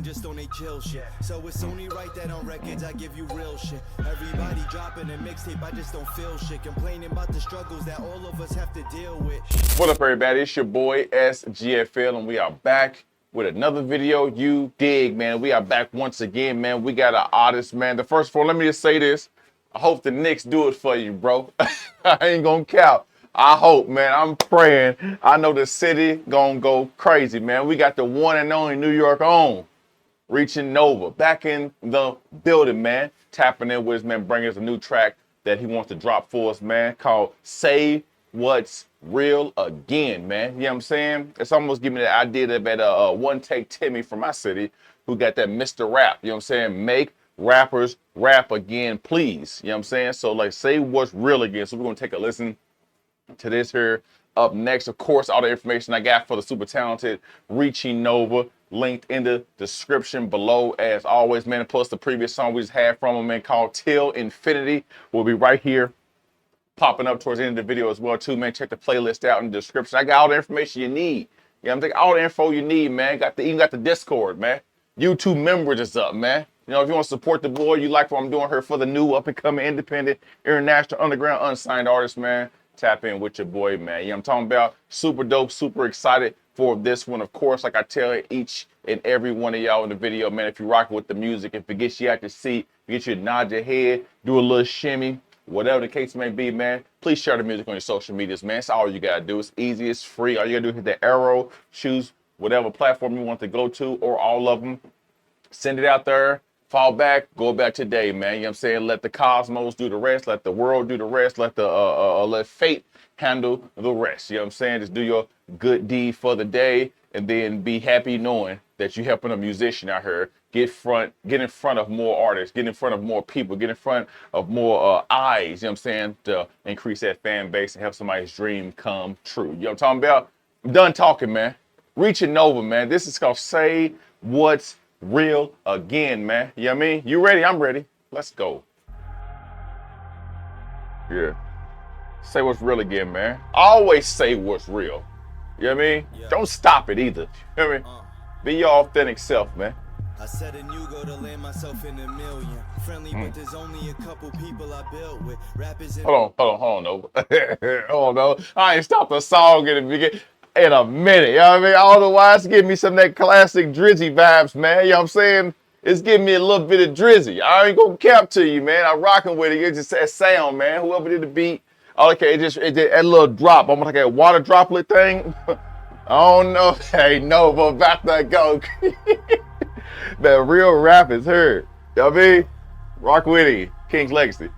Just on they chill shit. So it's only right that on records I give you real shit. Everybody dropping a mixtape, I just don't feel shit. Complaining about the struggles that all of us have to deal with. What up, everybody? It's your boy SGFL, and we are back with another video. You dig, man. We are back once again, man. We got an artist, man. The first of all, let me just say this. I hope the Knicks do it for you, bro. I ain't gonna count. I hope, man. I'm praying. I know the city gonna go crazy, man. We got the one and only New York own ReachingNOVA back in the building, man. Tapping in with his man, bringing us a new track that he wants to drop for us, man, called Say What's Real Again, man. You know what I'm saying? It's almost giving me the idea of that One Take Timmy from my city who got that Mr. Rap. You know what I'm saying? Make rappers rap again, please. You know what I'm saying? So, like, say what's real again. So we're going to take a listen to this here. Up next, of course, all the information I got for the super talented ReachingNOVA linked in the description below, as always, man. Plus the previous song we just had from him, man, called Till Infinity, will be right here popping up towards the end of the video as well, too, man. Check the playlist out in the description. I got all the information you need. You know what I'm saying? All the info you need, man. Even got the Discord, man. YouTube members is up, man. You know, if you want to support the boy, you like what I'm doing here for the new up-and-coming independent, international, underground, unsigned artist, man, tap in with your boy, man. You know what I'm talking about? Super dope, super excited for this one. Of course, like I tell each and every one of y'all in the video, man, if you rock with the music, if it gets you out your seat, get you to nod your head, do a little shimmy, whatever the case may be, man, please share the music on your social medias, man. That's all you gotta do. It's easy, it's free. All you gotta do is hit the arrow, choose whatever platform you want to go to, or all of them. Send it out there. Fall back, go back today, man. You know what I'm saying? Let the cosmos do the rest. Let the world do the rest. Let the let fate handle the rest. You know what I'm saying? Just do your good deed for the day, and then be happy knowing that you're helping a musician out here get in front of more artists, get in front of more people, get in front of more eyes. You know what I'm saying? To increase that fan base and help somebody's dream come true. You know what I'm talking about? I'm done talking, man. ReachingNOVA, man. This is called Say What's Real Again, man. You know what I mean? You ready? I'm ready. Let's go. Yeah. Say what's real again, man. Always say what's real. You know what I mean? Yeah. Don't stop it either. You know what I mean? Be your authentic self, man. I set a new goal to land myself in a million. Friendly, but there's only a couple people I built with. Rappers in Hold on, no. Hold on. I ain't stopped the song in the beginning. In a minute, you know what I mean? Otherwise, give me some of that classic Drizzy vibes, man. You know what I'm saying? It's giving me a little bit of Drizzy. I ain't gonna cap to you, man. I'm rocking with it. It's just that sound, man. Whoever did the beat, okay, it just that little drop, almost like a water droplet thing. I don't know. Hey, no, but about to go. That real rap is heard. You know what I mean? Rock with it. King's Legacy.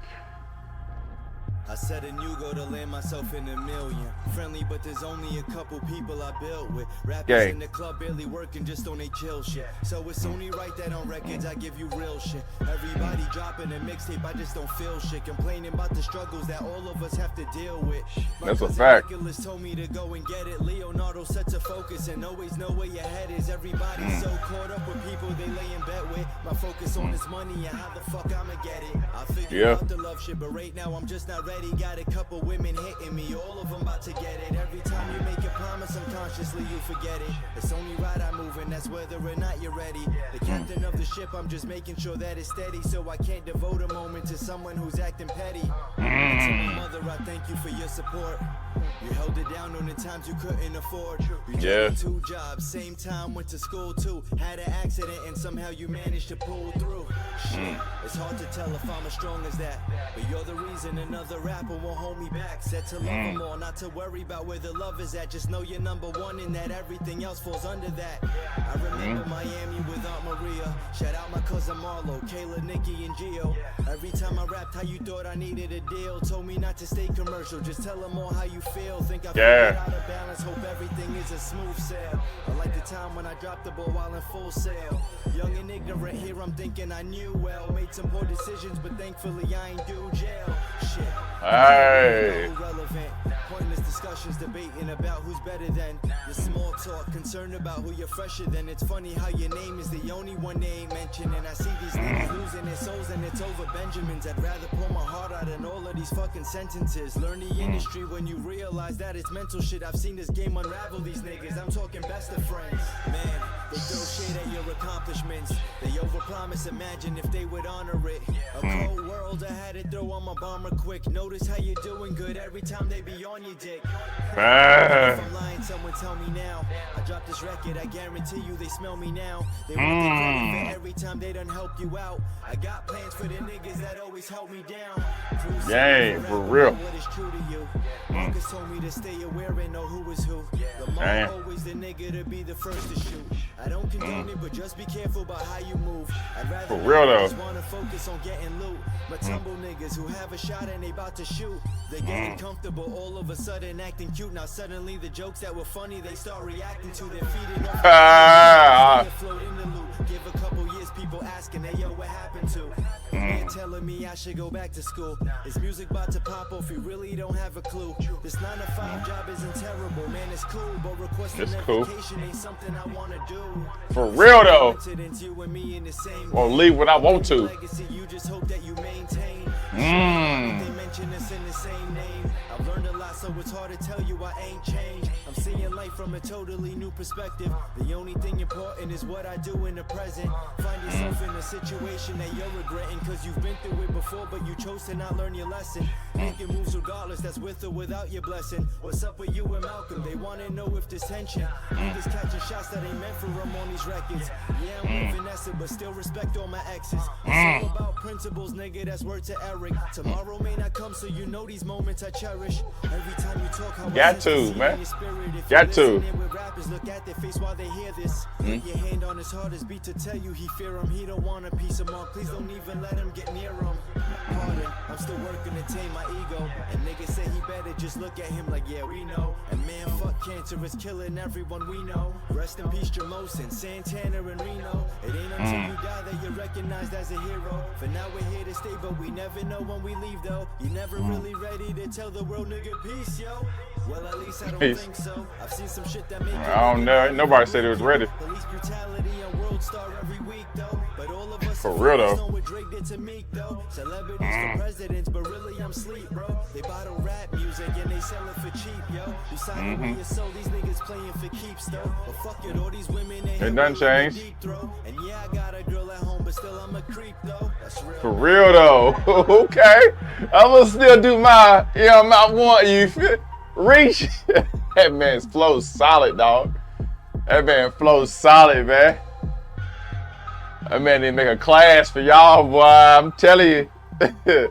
I set a new goal to land myself in a million. Friendly, but there's only a couple people I built with. Rappers in the club barely working just on they chill shit. So it's only right that on records I give you real shit. Everybody dropping a mixtape, I just don't feel shit. Complaining about the struggles that all of us have to deal with. That's a fact. Nicholas told me to go and get it. Leonardo sets a focus and always know where your head is. Everybody's so caught up with people they lay in bed with. My focus on is money and how the fuck I'ma get it. I figured out the love shit, but right now I'm just not ready. Got a couple women hitting me, all of them about to get it. Every time you make a promise, unconsciously you forget it. It's only right I move, and that's whether or not you're ready. The captain of the ship, I'm just making sure that it's steady, so I can't devote a moment to someone who's acting petty. To my mother, I thank you for your support. You held it down on the times you couldn't afford. You did 2 jobs, same time, went to school too. Had an accident and somehow you managed to pull through. Shit, it's hard to tell if I'm as strong as that, but you're the reason another rapper won't hold me back. Said to love them all, not to worry about where the love is at. Just know you're number one and that everything else falls under that. I remember Miami with Aunt Maria. Shout out my cousin Marlo, Kayla, Nikki, and Gio. Every time I rapped how you thought I needed a deal. Told me not to stay commercial, just tell them all how you feel. Think I figured out a balance, hope everything is a smooth sail. I like the time when I dropped the ball while in full sail. Young and ignorant here, I'm thinking I knew well. Made some poor decisions, but thankfully I ain't do jail. Shit. Hey. Pointless to discussions debating about who's better than your small talk, concerned about who you're fresher than. It's funny how your name is the only one they ain't mentioning. I see these niggas losing their souls and it's over Benjamins. I'd rather pull my heart out in all of these fucking sentences. Learn the industry when you realize that it's mental shit. I've seen this game unravel these niggas. I'm talking best of friends. Man, they throw shade at your accomplishments. They overpromise, imagine if they would honor it. A cold world, I had to throw on my bomber quick. Notice how you're doing good every time they be on your dick. If I'm lying, someone tell me now. I dropped this record, I guarantee you they smell me now. They want the credit for every time they done help you out. I got plans for the niggas that always help me down. Dang, for real. What is true to you? Marcus told me to stay aware and know who is who. The mom always the nigga to be the first to shoot. I don't condone it, but just be careful about how you move. I'd rather for real though. just wanna focus on getting loot. My tumble niggas who have a shot and they about to shoot. They're getting comfortable, all of a sudden acting cute. Now suddenly the jokes that were funny they start reacting to. They're feeding off. Float in the loop. Give a couple years, people asking, hey yo, what happened to? They're telling me I should go back to school. Is music about to pop off? You really don't have a clue. This 9-to-5 job isn't terrible, man. It's cool, but requesting vacation ain't something I wanna do. For real though. Won't leave when I want to. Legacy, you just hope that you maintain. They mention us in the same name. I've learned a lot, so it's hard to tell you I ain't changed. I'm seeing life from a totally new perspective. The only thing important is what I do in the present. Find yourself in a situation that you're regretting, cause you've been through it before, but you chose to not learn your lesson. Making moves regardless, that's with or without your blessing. What's up with you and Malcolm? They wanna know if there's tension. Niggas catching shots that ain't meant for them on these records. Yeah, I'm with Vanessa, but still respect all my exes. It's all about principles, nigga, that's word to Eric. Tomorrow may not come, so you know these moments I cherish. Every time you talk, how got to, man. Got to. With rappers, look at their face while they hear this. Put your hand on his heart, his beat to tell you he fear him. He don't want a piece of mark. Please don't even let him get near him. Pardon, I'm still working to tame my ego. And niggas say he better just look at him like, yeah, we know. And man, fuck cancer, it's killing everyone we know. Rest in peace, Jamosin, Santana, and Reno. It ain't until you die that you're recognized as a hero. For now, we're here to stay, but we never know when we leave, though. You're never really ready to tell the world, nigga, peace, yo. Well, at least I don't think so. I've seen some shit that make I don't know. Nobody said it was ready. Police brutality on World Star every week, though. But all of us for real though. know what Drake did to Meek, though. Celebrities for presidents, but really I'm sleep, bro. They bottle rap music and they sell it for cheap, yo. You sign away your soul, these niggas playing for keeps, though. But fuck it, all these women ain't it done changed. And yeah, I got a girl at home, but still I'm a creep, though. That's real. For real though. Okay. I'm gonna still do my, I want you. Reach. That man flows solid, dog. That man flows solid, man. That man didn't make a class for y'all, boy. I'm telling you.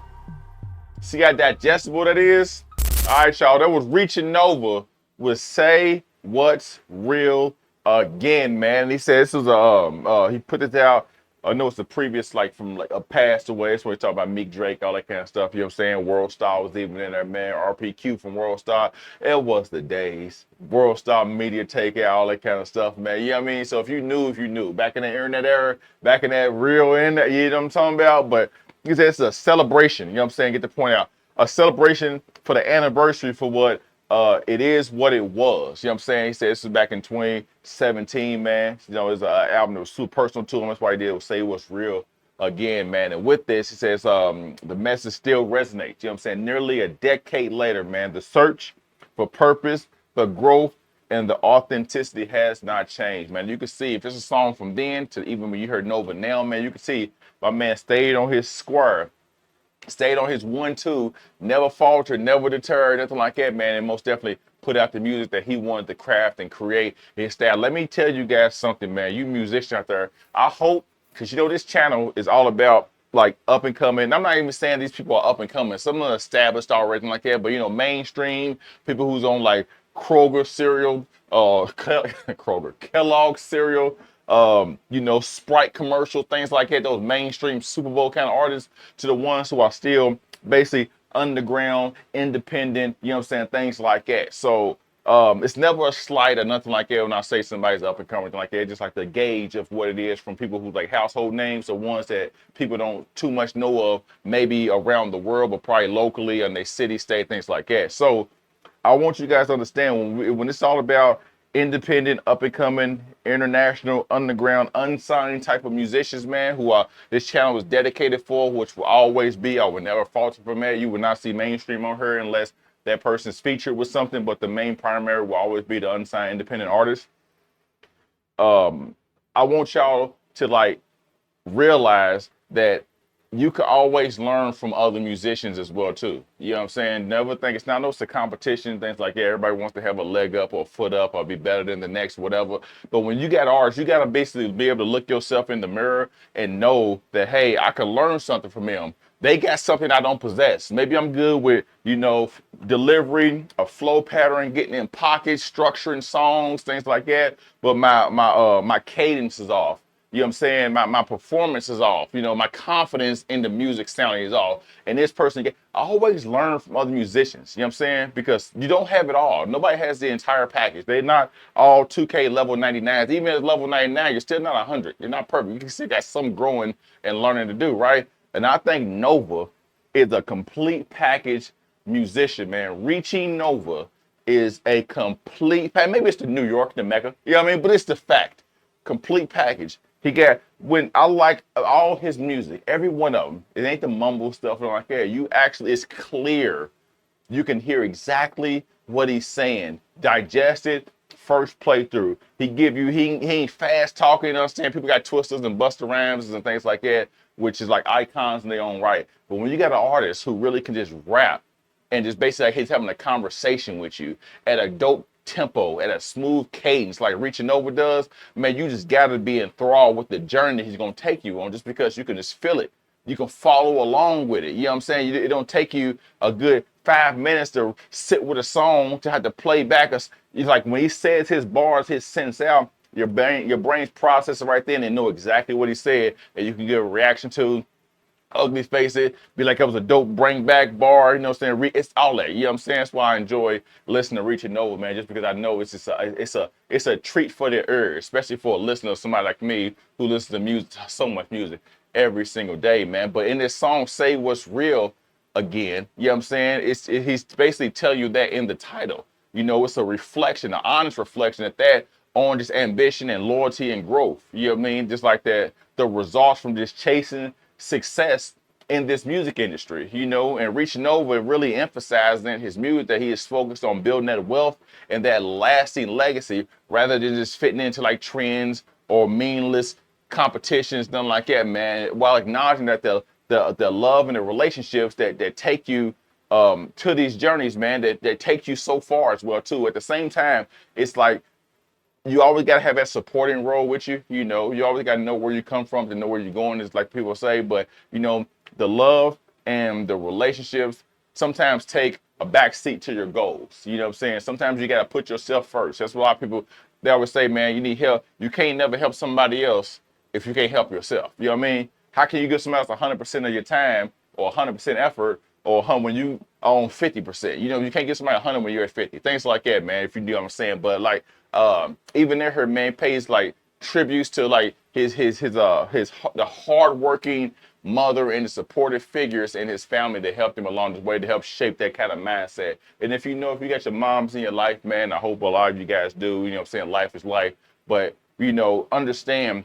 See how digestible that is? All right, y'all. That was ReachingNOVA with Say What's Real Again, man. He said this was he put this out. I know it's the previous, from a passed away. That's where he talk about Meek, Drake, all that kind of stuff. You know what I'm saying? World Star was even in there, man. RPQ from World Star. It was the days. World Star media takeout, all that kind of stuff, man. You know what I mean? So if you knew. Back in the internet era, back in that real internet, you know what I'm talking about? But he said it's a celebration. You know what I'm saying? Get the point out. A celebration for the anniversary for what it is what it was. You know what I'm saying? He said this was back in 2017, man. You know, it's an album that was super personal to him. That's why he did was Say What's Real Again, man. And with this, he says the message still resonates. You know what I'm saying? Nearly a decade later, man, the search for purpose, for growth, and the authenticity has not changed, man. You can see if it's a song from then to even when you heard Nova now, man, you can see my man stayed on his square. Stayed on his 1-2, never faltered, never deterred, nothing like that, man. And most definitely put out the music that he wanted to craft and create his style. Let me tell you guys something, man. You musicians out there, I hope, because this channel is all about up and coming. I'm not even saying these people are up and coming. Some of them are established already like that, but mainstream people who's on Kroger cereal, Kellogg cereal, Sprite commercial, things like that, those mainstream Super Bowl kind of artists, to the ones who are still basically underground, independent, you know what I'm saying, things like that. So it's never a slight or nothing like that when I say somebody's up and coming like that, just like the gauge of what it is from people who household names, or ones that people don't too much know of, maybe around the world, but probably locally in their city, state, things like that. So I want you guys to understand when it's all about independent, up and coming, international, underground, unsigned type of musicians, man, who this channel is dedicated for, which will always be. I will never falter from that. You will not see mainstream on her unless that person's featured with something, but the main primary will always be the unsigned independent artist. I want y'all to like realize that you can always learn from other musicians as well too. You know what I'm saying? Never think it's not no it's a competition, things like, yeah, everybody wants to have a leg up or a foot up or be better than the next, whatever. But when you got artists, you got to basically be able to look yourself in the mirror and know that, hey, I can learn something from them. They got something I don't possess. Maybe I'm good with, you know, delivery, a flow pattern, getting in pockets, structuring songs, things like that. But my cadence is off. You know what I'm saying? My performance is off. You know, my confidence in the music sounding is off. And this person, I always learn from other musicians. You know what I'm saying? Because you don't have it all. Nobody has the entire package. They're not all 2K level 99s. Even at level 99, you're still not 100. You're not perfect. You can still got some growing and learning to do, right? And I think Nova is a complete package musician, man. Reaching Nova is a complete, maybe it's the New York, the Mecca. You know what I mean? But it's the fact. Complete package. He got, when I like all his music, every one of them, it ain't the mumble stuff like that. You actually, it's clear. You can hear exactly what he's saying. Digest it, first playthrough. He give you, he ain't fast talking, you know what I'm saying? People got twisters and buster rhymes and things like that, which is like icons in their own right. But when you got an artist who really can just rap and just basically like he's having a conversation with you at a dope tempo, at a smooth cadence like ReachingNOVA does, man, you just gotta be enthralled with the journey he's gonna take you on, just because you can just feel it. You can follow along with it. You know what I'm saying? It don't take you a good 5 minutes to sit with a song to have to play back. It's like when he says his bars, his sentence out, your brain's processing right then and know exactly what he said, and you can give a reaction to. Ugly face it, be like it was a dope bring back bar, you know what I'm saying? It's all that, you know what I'm saying? That's why I enjoy listening to ReachingNOVA, man, just because I know it's a treat for the ear, especially for a listener, somebody like me who listens to music, so much music every single day, man. But in this song, Say What's Real Again, you know what I'm saying? He's basically telling you that in the title. You know, it's a reflection, an honest reflection at that on just ambition and loyalty and growth. You know what I mean? Just like that, the results from just chasing success in this music industry, you know, and ReachingNOVA really emphasized in his music that he is focused on building that wealth and that lasting legacy rather than just fitting into like trends or meaningless competitions, nothing like that, man, while acknowledging that the love and the relationships that take you to these journeys, man, that take you so far as well too. At the same time, it's like you always got to have that supporting role with you. You know, you always got to know where you come from to know where you're going, is like people say. But, you know, the love and the relationships sometimes take a back seat to your goals. You know what I'm saying? Sometimes you got to put yourself first. That's what a lot of people, they always say, man, you need help. You can't never help somebody else if you can't help yourself. You know what I mean? How can you give somebody else 100% of your time or 100% effort or when you own 50%? You know, you can't give somebody 100 when you're at 50. Things like that, man, if you know what I'm saying. But like, even there, her man pays like tributes to like the hardworking mother and the supportive figures in his family that helped him along his way to help shape that kind of mindset. And if you got your moms in your life, man, I hope a lot of you guys do. You know what I'm saying? Life is life. But, you know, understand,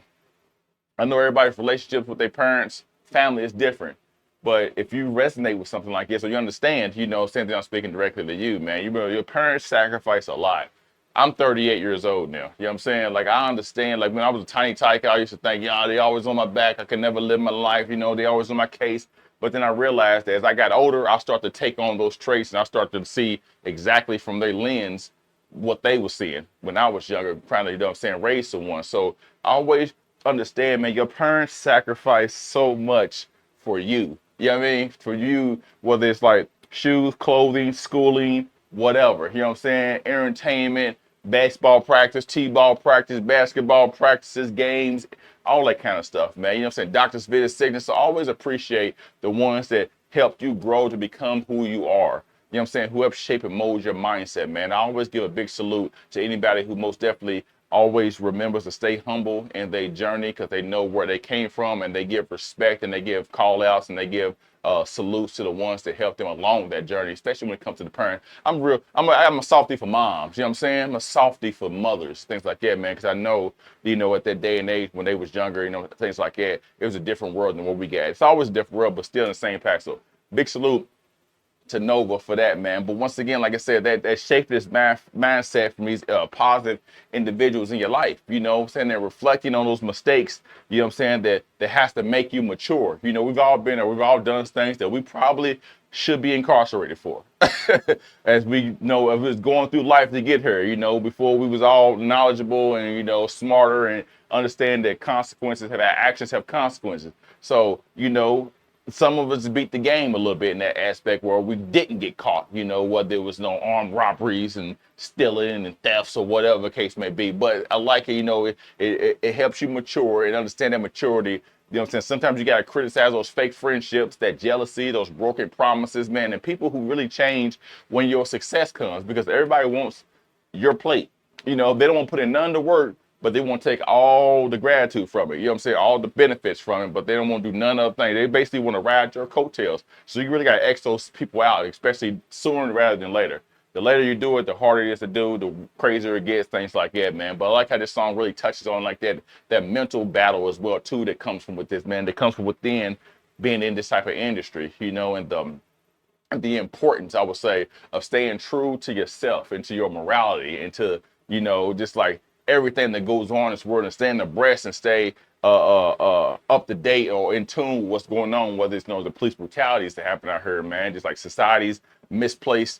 I know everybody's relationships with their parents, family is different. But if you resonate with something like this, or you understand, you know, same thing, I'm speaking directly to you, man. Your parents sacrifice a lot. I'm 38 years old now. You know what I'm saying? Like, I understand, like, when I was a tiny tyke, I used to think, yeah, they always on my back. I could never live my life. You know, they always on my case. But then I realized that as I got older, I start to take on those traits and I start to see exactly from their lens what they were seeing when I was younger, trying to, you know what I'm saying, raise someone. So I always understand, man, your parents sacrifice so much for you. You know what I mean? For you, whether it's like shoes, clothing, schooling, whatever. You know what I'm saying? Entertainment, baseball practice, t-ball practice, basketball practices, games, all that kind of stuff, man. You know what I'm saying? Doctor's visits, sickness. So always appreciate the ones that helped you grow to become who you are. You know what I'm saying? Who helped shape and mold your mindset, man. I always give a big salute to anybody who most definitely always remembers to stay humble in their journey because they know where they came from, and they give respect and they give call outs and they give salutes to the ones that helped them along that journey, especially when it comes to the parent. I'm a softie for moms, you know what I'm saying? I'm a softie for mothers, things like that, man, because I know, you know, at that day and age when they was younger, you know, things like that, it was a different world than what we got. It's always a different world, but still in the same pack. So big salute to Nova for that, man. But once again, like I said, that shaped this mindset from these positive individuals in your life, you know what I'm saying? They're reflecting on those mistakes, you know what I'm saying, that has to make you mature. You know, we've all been there, we've all done things that we probably should be incarcerated for. As we know, it was going through life to get here, you know, before we was all knowledgeable and, you know, smarter and understand that consequences have, actions have consequences. So, you know, some of us beat the game a little bit in that aspect where we didn't get caught, you know, whether there was no armed robberies and stealing and thefts or whatever the case may be. But I like it, you know, it helps you mature and understand that maturity. You know what I'm saying? Sometimes you got to criticize those fake friendships, that jealousy, those broken promises, man, and people who really change when your success comes, because everybody wants your plate. You know, they don't want to put in none of the work, but they want to take all the gratitude from it. You know what I'm saying? All the benefits from it, but they don't want to do none of the things. They basically want to ride your coattails. So you really got to X those people out, especially sooner rather than later. The later you do it, the harder it is to do, the crazier it gets, things like that, man. But I like how this song really touches on like that mental battle as well, too, that comes from with this, man, that comes from within being in this type of industry, you know, and the importance, I would say, of staying true to yourself and to your morality and to, you know, just like everything that goes on in this world, and staying abreast and stay up to date or in tune with what's going on, whether it's, you know, the police brutalities that happen out here, man, just like society's misplaced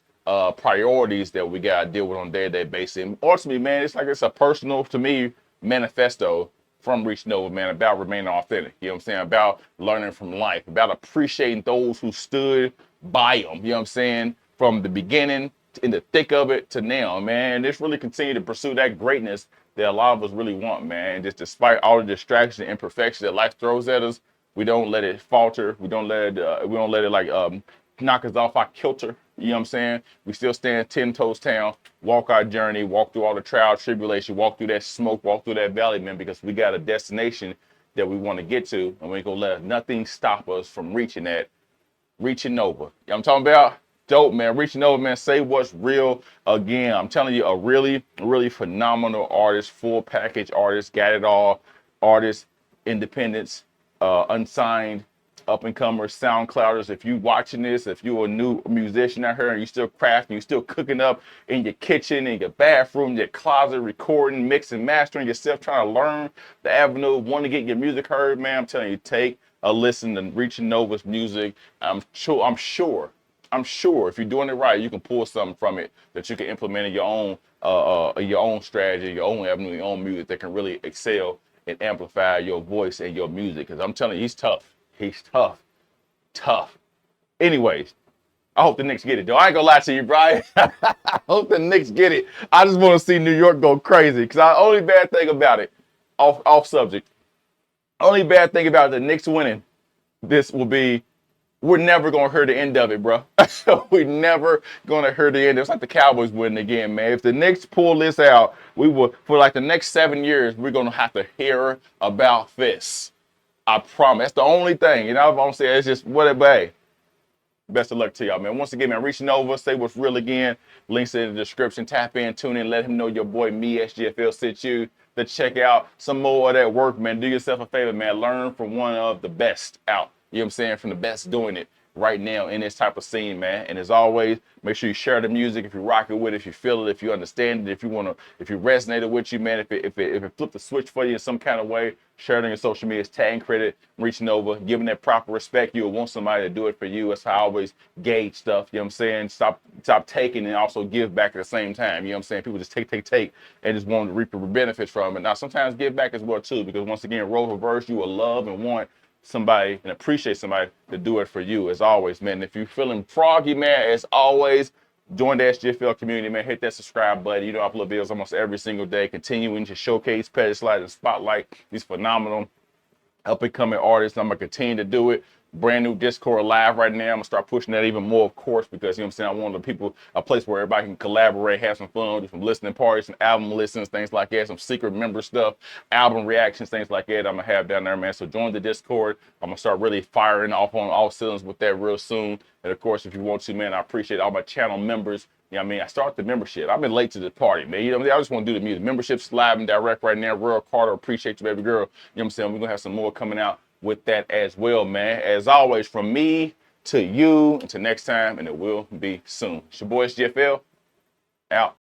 priorities that we got to deal with on a day-to-day basis. And ultimately, man, it's like it's a personal, to me, manifesto from ReachingNOVA, man, about remaining authentic. You know what I'm saying? About learning from life, about appreciating those who stood by them. You know what I'm saying? From the beginning, in the thick of it to now, man. Just really continue to pursue that greatness that a lot of us really want, man. Just despite all the distractions and imperfections that life throws at us, we don't let it falter. We don't let it like knock us off our kilter. You know what I'm saying? We still stand 10 toes down, walk our journey, walk through all the trial, tribulation, walk through that smoke, walk through that valley, man, because we got a destination that we want to get to, and we ain't gonna let nothing stop us from reaching that. ReachingNOVA. You know what I'm talking about? Dope, man. ReachingNOVA, man. Say what's real. Again, I'm telling you, a really, really phenomenal artist, full package artist, got it all. Artist, independence, unsigned, up-and-comers, SoundClouders. If you watching this, if you're a new musician out here and you still crafting, you still cooking up in your kitchen, in your bathroom, your closet, recording, mixing, mastering yourself, trying to learn the avenue, want to get your music heard, man, I'm telling you, take a listen to ReachingNOVA's music. I'm sure if you're doing it right, you can pull something from it that you can implement in your own strategy, your own avenue, your own music that can really excel and amplify your voice and your music. Because I'm telling you, he's tough. He's tough. Anyways, I hope the Knicks get it, though. I ain't gonna lie to you, Brian. I hope the Knicks get it. I just want to see New York go crazy. Because the only bad thing about it, off subject, only bad thing about the Knicks winning this will be, we're never going to hear the end of it, bro. We're never going to hear the end. It's like the Cowboys winning again, man. If the Knicks pull this out, we will, for like the next 7 years, we're going to have to hear about this. I promise. That's the only thing. You know, I'm saying, it's just what it be. Best of luck to y'all, man. Once again, man, ReachingNOVA, say what's real again. Links in the description. Tap in, tune in, let him know your boy, me, SGFL, sent you to check out some more of that work, man. Do yourself a favor, man. Learn from one of the best out. You know what I'm saying? From the best doing it right now in this type of scene, man. And as always, make sure you share the music if you rock it with it, if you feel it, if you understand it, if you resonated with you, man. If it flipped the switch for you in some kind of way, share it on your social media, tag and credit, ReachingNOVA, giving that proper respect. You'll want somebody to do it for you. That's how I always gauge stuff. You know what I'm saying? Stop taking and also give back at the same time. You know what I'm saying? People just take and just want to reap the benefits from it. Now, sometimes give back as well, too, because once again, role reverse, you will love and want somebody and appreciate somebody to do it for you, as always, man. If you're feeling froggy, man, as always, join the SGFL community, man. Hit that subscribe button. You know, I upload videos almost every single day, continuing to showcase, pedestal, and spotlight these phenomenal up-and-coming artists. I'm going to continue to do it. brand new Discord live right now. I'm gonna start pushing that even more, of course, because you know what I'm saying, I want the people, a place where everybody can collaborate, have some fun, do some listening parties, some album listens, things like that, some secret member stuff, album reactions, things like that. I'm gonna have down there, man. So join the Discord. I'm gonna start really firing off on all cylinders with that real soon. And of course, if you want to, man, I appreciate all my channel members. You know what I mean? I start the membership. I've been late to the party, man. You know what I mean? I just want to do the music. Membership's live and direct right now. Real Carter, appreciate you, baby girl. You know what I'm saying? We're gonna have some more coming out with that as well, man. As always, from me to you, until next time, and it will be soon. It's your boy, SGFL, out.